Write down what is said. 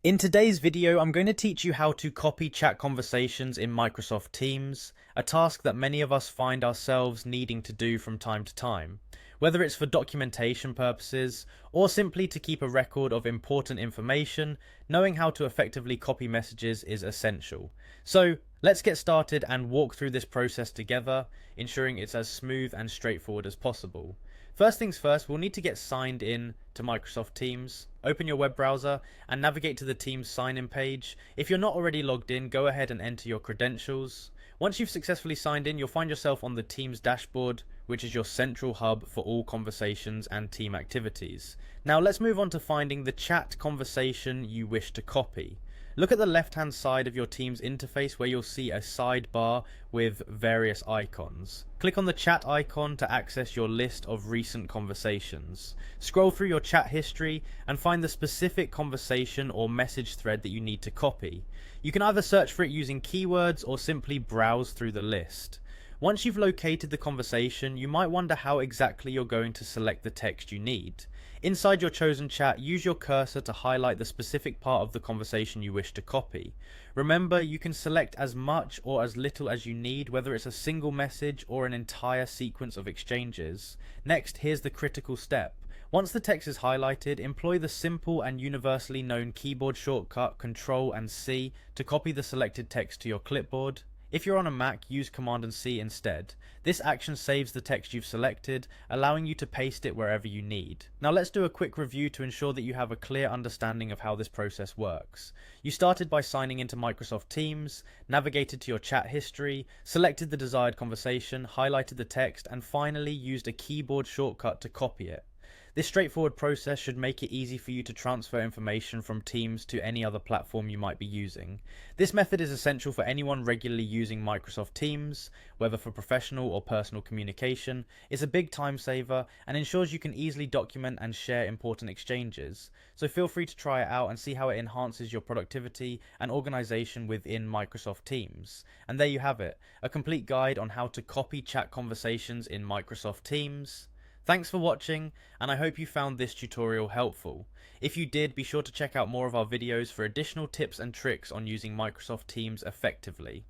In today's video, I'm going to teach you how to copy chat conversations in Microsoft Teams, a task that many of us find ourselves needing to do from time to time. Whether it's for documentation purposes or simply to keep a record of important information, knowing how to effectively copy messages is essential. So let's get started and walk through this process together, ensuring it's as smooth and straightforward as possible. First things first, we'll need to get signed in to Microsoft Teams. Open your web browser and navigate to the Teams sign-in page. If you're not already logged in, go ahead and enter your credentials. Once you've successfully signed in, you'll find yourself on the Teams dashboard, which is your central hub for all conversations and team activities. Now let's move on to finding the chat conversation you wish to copy. Look at the left-hand side of your Teams interface where you'll see a sidebar with various icons. Click on the chat icon to access your list of recent conversations. Scroll through your chat history and find the specific conversation or message thread that you need to copy. You can either search for it using keywords or simply browse through the list. Once you've located the conversation, you might wonder how exactly you're going to select the text you need. Inside your chosen chat, use your cursor to highlight the specific part of the conversation you wish to copy. Remember, you can select as much or as little as you need, whether it's a single message or an entire sequence of exchanges. Next, here's the critical step. Once the text is highlighted, employ the simple and universally known keyboard shortcut Ctrl and C to copy the selected text to your clipboard. If you're on a Mac, use Command and C instead. This action saves the text you've selected, allowing you to paste it wherever you need. Now let's do a quick review to ensure that you have a clear understanding of how this process works. You started by signing into Microsoft Teams, navigated to your chat history, selected the desired conversation, highlighted the text, and finally used a keyboard shortcut to copy it. This straightforward process should make it easy for you to transfer information from Teams to any other platform you might be using. This method is essential for anyone regularly using Microsoft Teams, whether for professional or personal communication. It's a big time saver and ensures you can easily document and share important exchanges. So feel free to try it out and see how it enhances your productivity and organization within Microsoft Teams. And there you have it, a complete guide on how to copy chat conversations in Microsoft Teams. Thanks for watching, and I hope you found this tutorial helpful. If you did, be sure to check out more of our videos for additional tips and tricks on using Microsoft Teams effectively.